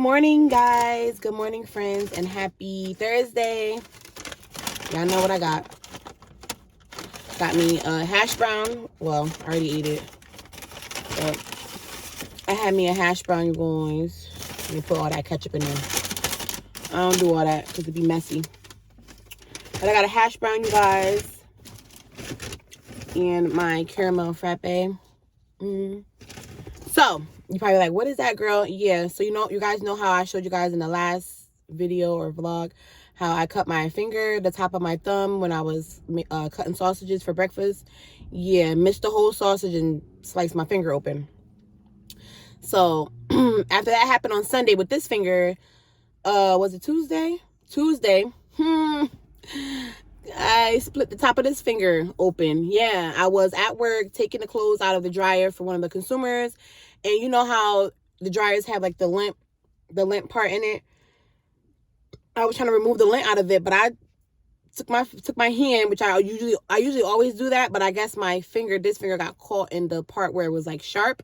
morning, guys. Good morning, friends, and happy Thursday. Y'all know what I got. Got me a hash brown. Well, I already ate it. But I had me a hash brown, you guys. Let me put all that ketchup in there. I don't do all that because it'd be messy. But I got a hash brown, you guys. And my caramel frappe. So, you're probably like, what is that, girl? Yeah, so you guys know how I showed you guys in the last video or vlog how I cut my finger, the top of my thumb, when I was cutting sausages for breakfast. Yeah, missed the whole sausage and sliced my finger open. So, after that happened on Sunday with this finger, was it Tuesday? Tuesday. I split the top of this finger open. Yeah, I was at work taking the clothes out of the dryer for one of the consumers. And you know how the dryers have like the lint part in it? I was trying to remove the lint out of it, but I took my hand, which I usually always do that, but I guess this finger got caught in the part where it was like sharp.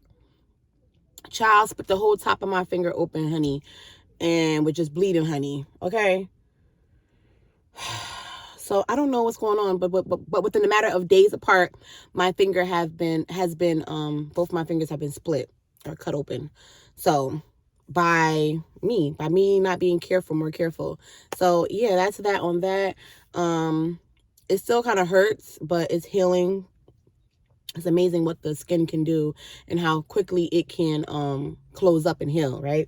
Child, split the whole top of my finger open, honey, and was just bleeding, honey. Okay. So I don't know what's going on, but within a matter of days apart, my finger has been both my fingers have been split or cut open. So by me not being more careful. So yeah, that's that on that. It still kind of hurts, but it's healing. It's amazing what the skin can do and how quickly it can close up and heal, right?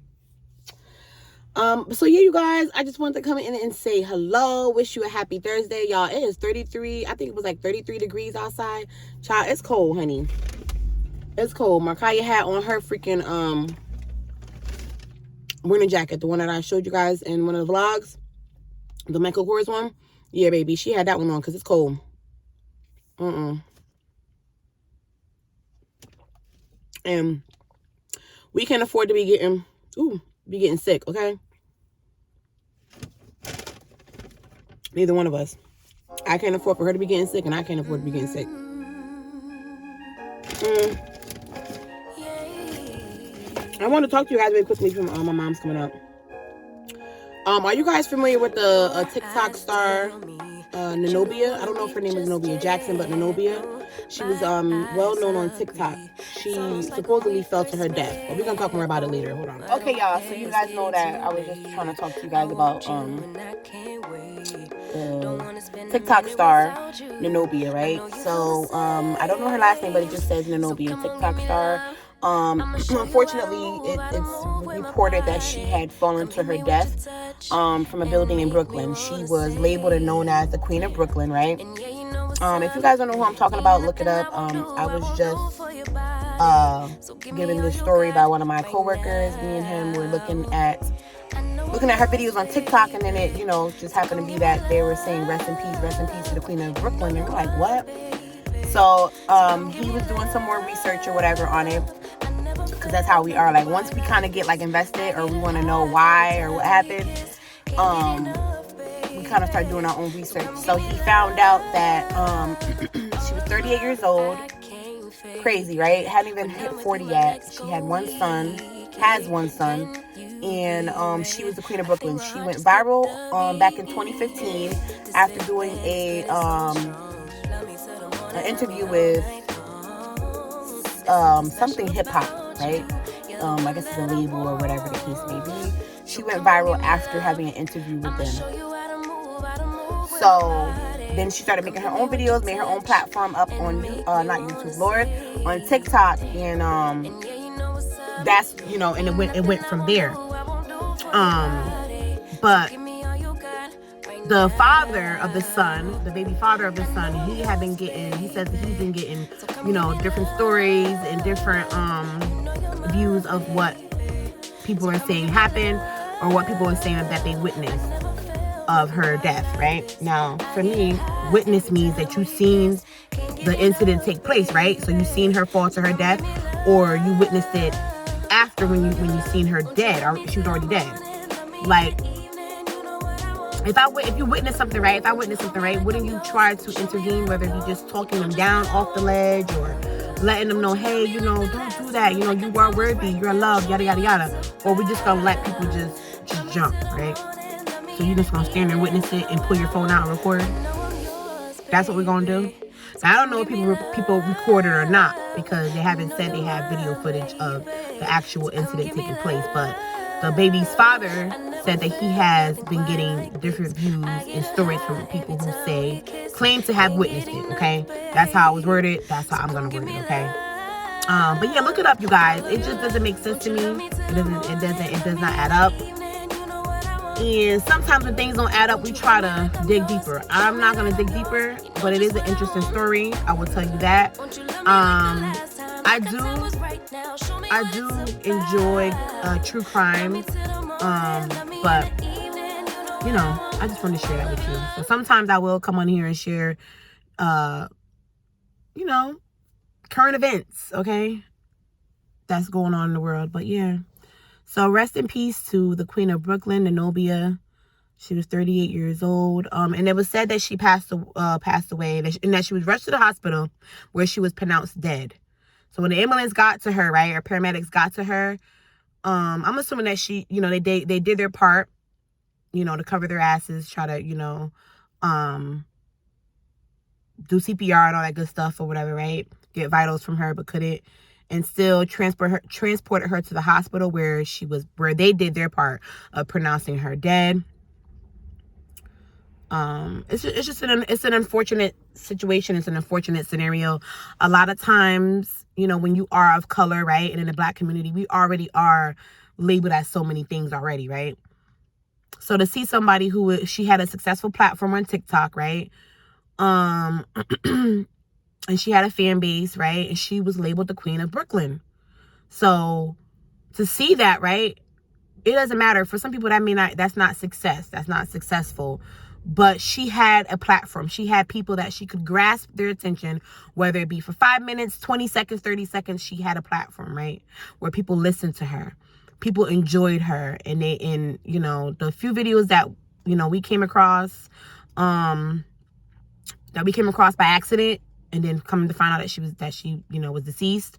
So yeah, you guys, I just wanted to come in and say hello, wish you a happy Thursday, y'all. It is 33, I think it was like 33 degrees outside. Child, it's cold, honey. It's cold. Markaya had on her freaking winter jacket, the one that I showed you guys in one of the vlogs, the Michael Kors one. Yeah, baby, she had that one on because it's cold. And we can't afford to be getting sick, okay? Neither one of us. I can't afford for her to be getting sick, and I can't afford to be getting sick. I want to talk to you guys really quickly from my mom's coming up. Are you guys familiar with the TikTok star NENOBIA? I don't know if her name is NENOBIA Jackson, but NENOBIA. She was well known on TikTok. She supposedly fell to her death. But we're gonna talk more about it later. Hold on. Okay, y'all. So you guys know that I was just trying to talk to you guys about the TikTok star NENOBIA, right? So I don't know her last name, but it just says NENOBIA, TikTok star. Unfortunately, it's reported that she had fallen to her death from a building in Brooklyn. She was labeled and known as the Queen of Brooklyn, right? If you guys don't know who I'm talking about, look it up. I was just given this story by one of my coworkers. Me and him were looking at her videos on TikTok, and then it, just happened to be that they were saying rest in peace to the Queen of Brooklyn, and we're like, what? So he was doing some more research or whatever on it, because that's how we are. Like, once we kind of get like invested or we want to know why or what happened, we kind of start doing our own research. So he found out that she was 38 years old. Crazy, right? Hadn't even hit 40 yet. She had has one son, and she was the Queen of Brooklyn. She went viral back in 2015 after doing an interview with something hip hop, right? I guess it's a label or whatever the case may be. She went viral after having an interview with them. So then she started making her own videos, made her own platform up on on TikTok, and that's and it went from there. But the father of the son, the baby father of the son, he says that he's been getting, different stories and different views of what people are saying happened or what people are saying that they witnessed of her death, right? Now, for me, witness means that you've seen the incident take place, right? So you've seen her fall to her death, or you witnessed it after when you seen her dead, or she was already dead. Like, if you witness something, right? If I witness something, right, wouldn't you try to intervene, whether it be just talking them down off the ledge or letting them know, hey, you know, don't do that. You know, you are worthy. You're loved, yada, yada, yada. Or we just gonna let people just jump, right? So you just gonna stand there and witness it and pull your phone out and record? That's what we're gonna do? Now, I don't know if people recorded or not, because they haven't said they have video footage of the actual incident taking place. But the baby's father said that he has been getting different views and stories from people who claim to have witnessed it, okay? That's how I was worded. That's how I'm going to word it, okay? But yeah, look it up, you guys. It just doesn't make sense to me. It does not add up. And sometimes when things don't add up, we try to dig deeper. I'm not going to dig deeper, but it is an interesting story. I will tell you that. I do enjoy true crime, but you know, I just want to share that with you. So sometimes I will come on here and share, you know, current events, okay, that's going on in the world. But yeah, so rest in peace to the Queen of Brooklyn, NENOBIA. She was 38 years old. And it was said that she passed away, and that she was rushed to the hospital where she was pronounced dead. So when the ambulance got to her, right, or paramedics got to her, I'm assuming that she, you know, they did their part, you know, to cover their asses, try to, you know, do CPR and all that good stuff or whatever, right? Get vitals from her, but couldn't. And still transported her to the hospital where they did their part of pronouncing her dead. It's an unfortunate situation. It's an unfortunate scenario. A lot of times, you know, when you are of color, right, and in the Black community, we already are labeled as so many things already, right? So to see somebody she had a successful platform on TikTok, right? And she had a fan base, right? And she was labeled the Queen of Brooklyn. So to see that, right, it doesn't matter. For some people, that's not success. That's not successful. But she had a platform. She had people that she could grasp their attention, whether it be for 5 minutes, 20 seconds, 30 seconds. She had a platform, right, where people listened to her. People enjoyed her. And you know, the few videos that, you know, we came across, by accident, and then coming to find out that she, you know, was deceased.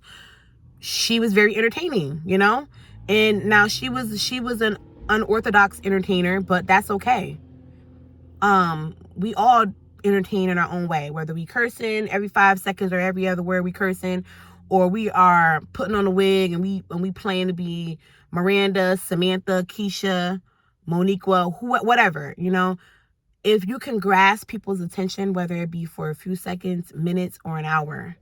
She was very entertaining, you know? And now she was an unorthodox entertainer, but that's okay. We all entertain in our own way, whether we cursing every 5 seconds or every other word we cursing, or we are putting on a wig and we playing to be Miranda, Samantha, Keisha, Moniqua, whatever, you know? If you can grasp people's attention, whether it be for a few seconds, minutes, or an hour,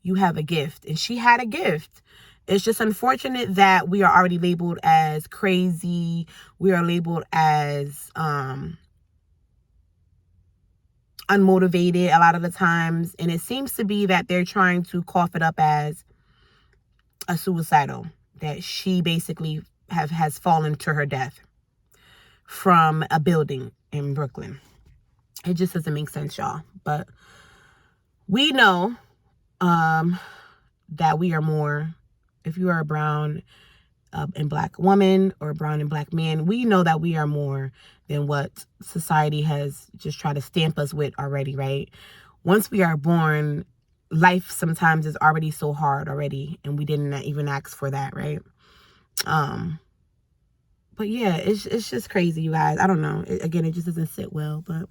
you have a gift. And she had a gift. It's just unfortunate that we are already labeled as crazy. We are labeled as unmotivated a lot of the times. And it seems to be that they're trying to cough it up as a suicidal, that she basically has fallen to her death from a building in Brooklyn. It just doesn't make sense, y'all. But we know that we are more. If you are a brown and Black woman or a brown and Black man, we know that we are more than what society has just tried to stamp us with already, right? Once we are born, life sometimes is already so hard already, and we didn't even ask for that, right? But yeah, it's just crazy, you guys. I don't know. Again, it just doesn't sit well, but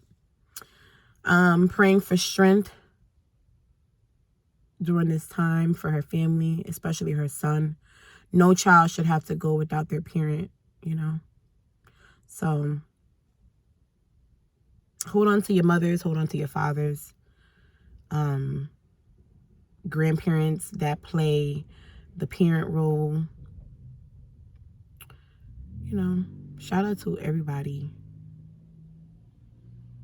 praying for strength during this time for her family, especially her son. No child should have to go without their parent, you know. So hold on to your mothers, hold on to your fathers, grandparents that play the parent role. You know, shout out to everybody.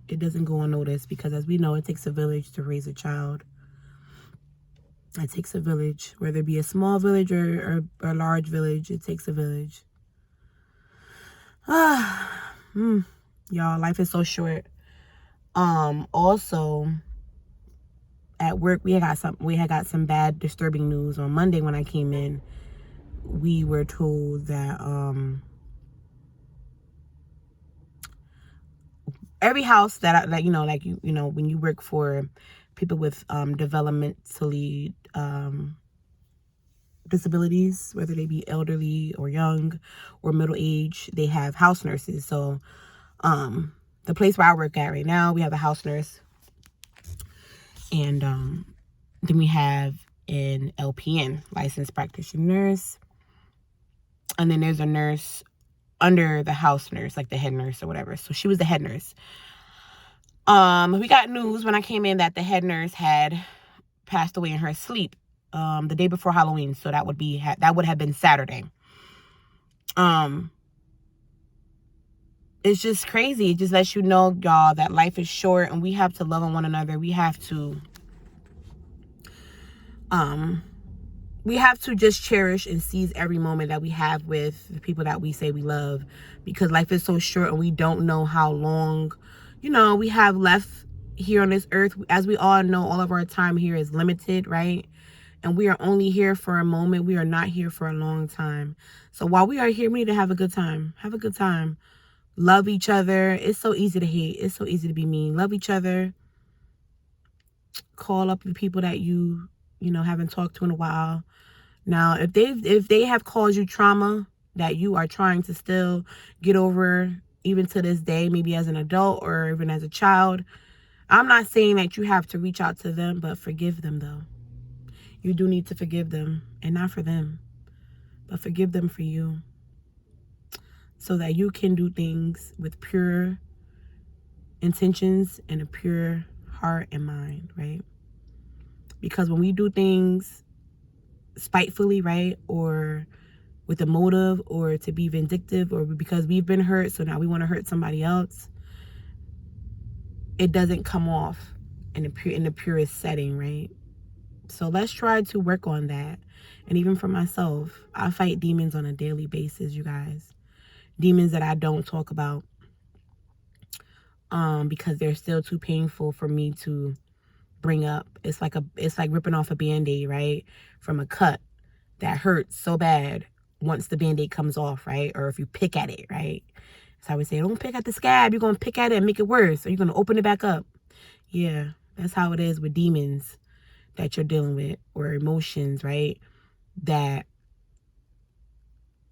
It doesn't go unnoticed, because as we know, it takes a village to raise a child. It takes a village, whether it be a small village or a large village. It takes a village. Y'all, life is so short. Also, at work, we had got some bad, disturbing news on Monday. When I came in, we were told that every house that you know, like you know, when you work for people with developmentally disabilities, whether they be elderly or young or middle age, they have house nurses. So the place where I work at right now, we have a house nurse, and then we have an LPN, licensed practitioner nurse, and then there's a nurse under the house nurse, like the head nurse or whatever. So she was the head nurse. We got news when I came in that the head nurse had passed away in her sleep the day before Halloween. So that would have been Saturday. It's just crazy. It just lets you know, y'all, that life is short and we have to love on one another. We have to just cherish and seize every moment that we have with the people that we say we love, because life is so short and we don't know how long, you know, we have left here on this earth. As we all know, all of our time here is limited, right? And we are only here for a moment. We are not here for a long time. So while we are here, we need to have a good time. Have a good time. Love each other. It's so easy to hate. It's so easy to be mean. Love each other. Call up the people that you know, haven't talked to in a while. Now, if they have caused you trauma that you are trying to still get over, even to this day, maybe as an adult or even as a child, I'm not saying that you have to reach out to them, but forgive them, though. You do need to forgive them, and not for them, but forgive them for you, so that you can do things with pure intentions and a pure heart and mind, right? Because when we do things spitefully, right, or with a motive, or to be vindictive, or because we've been hurt, so now we want to hurt somebody else, it doesn't come off in the purest setting, right? So let's try to work on that. And even for myself, I fight demons on a daily basis, you guys. Demons that I don't talk about because they're still too painful for me to bring up. It's like ripping off a Band-Aid, right? From a cut that hurts so bad once the Band-Aid comes off, right? Or if you pick at it, right? So I would say, don't pick at the scab. You're going to pick at it and make it worse. Or you're going to open it back up. Yeah, that's how it is with demons that you're dealing with, or emotions, right? That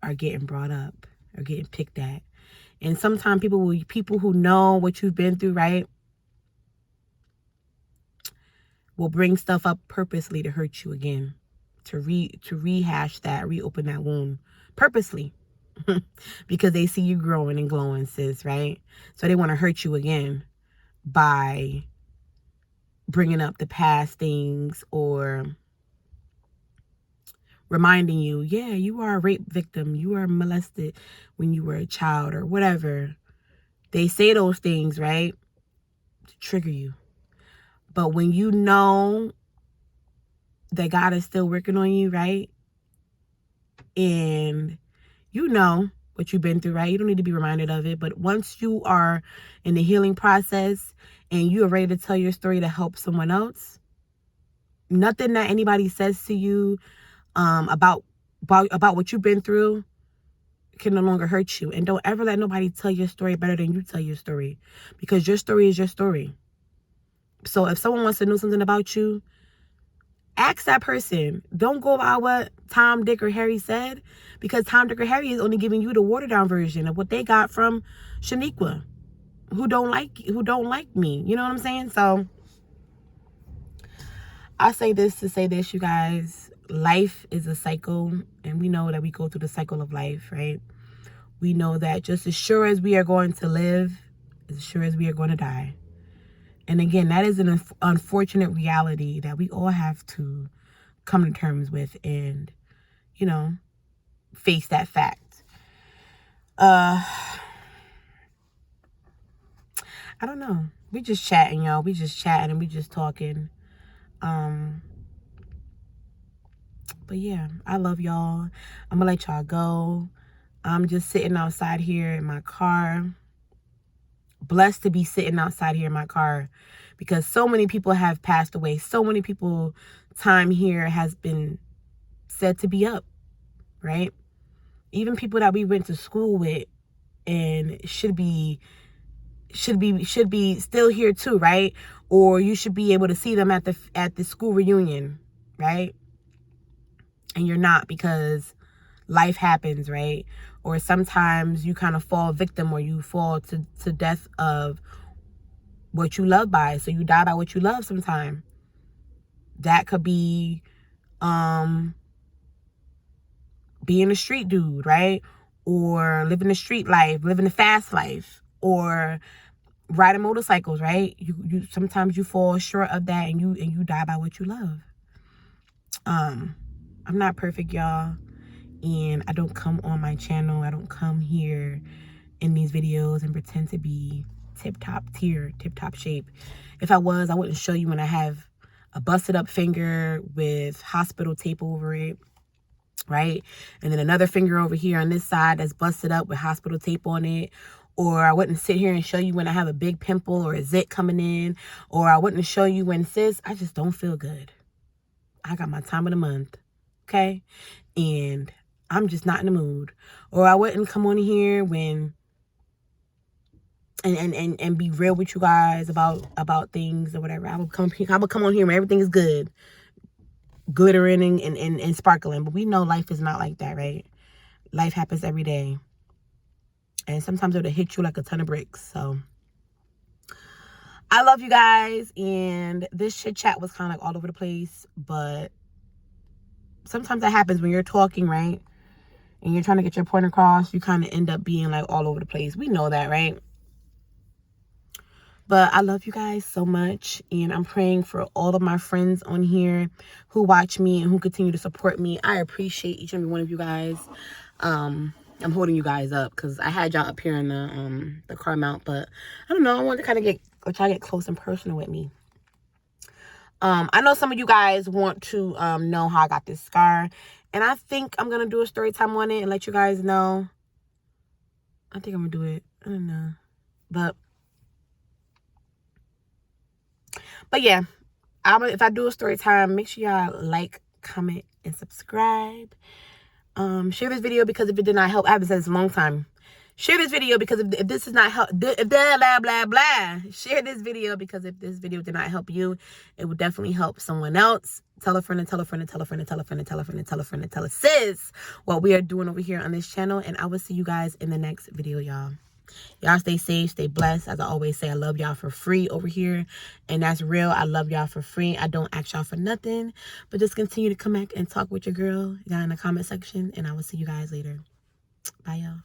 are getting brought up or getting picked at. And sometimes people who know what you've been through, right, will bring stuff up purposely to hurt you again, to rehash that, reopen that wound purposely, because they see you growing and glowing, sis, right? So they want to hurt you again by bringing up the past things, or reminding you, yeah, you are a rape victim, you were molested when you were a child, or whatever. They say those things, right, to trigger you. But when you know that God is still working on you, right, and you know what you've been through, right, you don't need to be reminded of it. But once you are in the healing process and you are ready to tell your story to help someone else, nothing that anybody says to you about what you've been through can no longer hurt you. And don't ever let nobody tell your story better than you tell your story, because your story is your story. So if someone wants to know something about you, ask that person. Don't go by what Tom, Dick, or Harry said, because Tom, Dick, or Harry is only giving you the watered down version of what they got from Shaniqua, who don't like me. You know what I'm saying? So I say this to say this, you guys. Life is a cycle, and we know that we go through the cycle of life, right? We know that just as sure as we are going to live, as sure as we are going to die. And again, that is an unfortunate reality that we all have to come to terms with and, you know, face that fact. I don't know. We just chatting, y'all. We just chatting and we just talking. But yeah, I love y'all. I'm gonna let y'all go. I'm just sitting outside here in my car. Blessed to be sitting outside here in my car, because so many people have passed away. So many people, time here has been said to be up, right? Even people that we went to school with and should be should be still here too, right? Or you should be able to see them at the school reunion, right? And you're not, because life happens, right? Or sometimes you kind of fall victim, or you fall to death of what you love by. So you die by what you love sometime. That could be being a street dude, right? Or living the street life, living the fast life, or riding motorcycles, right? You sometimes you fall short of that, and you die by what you love. I'm not perfect, y'all, and I don't come on my channel, I don't come here in these videos and pretend to be tip-top shape. If I was, I wouldn't show you when I have a busted up finger with hospital tape over it, right? And then another finger over here on this side that's busted up with hospital tape on it. Or I wouldn't sit here and show you when I have a big pimple or a zit coming in. Or I wouldn't show you when, sis, I just don't feel good. I got my time of the month, okay? And I'm just not in the mood. Or I wouldn't come on here when and be real with you guys about things or whatever. I would come on here when everything is good, glittering and sparkling. But we know life is not like that, right? Life happens every day. And sometimes it'll hit you like a ton of bricks. So I love you guys. And this chit chat was kind of like all over the place. But sometimes that happens when you're talking, right? And you're trying to get your point across. You kind of end up being like all over the place. We know that, right? But I love you guys so much. And I'm praying for all of my friends on here who watch me and who continue to support me. I appreciate each and every one of you guys. I'm holding you guys up because I had y'all up here in the car mount, but I don't know. I want to kind of try to get close and personal with me. I know some of you guys want to know how I got this scar, and I think I'm gonna do a story time on it and let you guys know. I think I'm gonna do it. I don't know, but yeah, if I do a story time, make sure y'all like, comment, and subscribe. Share this video because if it did not help, I haven't said this in a long time. Share this video because if this is not help, if blah, blah, blah, blah. Share this video because if this video did not help you, it would definitely help someone else. Tell a friend and tell a friend and tell a friend and tell a friend and tell a friend and tell a friend and tell a sis what we are doing over here on this channel. And I will see you guys in the next video, y'all. Y'all stay safe, stay blessed. As I always say, I love y'all for free over here. And that's real. I love y'all for free. I don't ask y'all for nothing. But just continue to come back and talk with your girl down in the comment section. And I will see you guys later. Bye, y'all.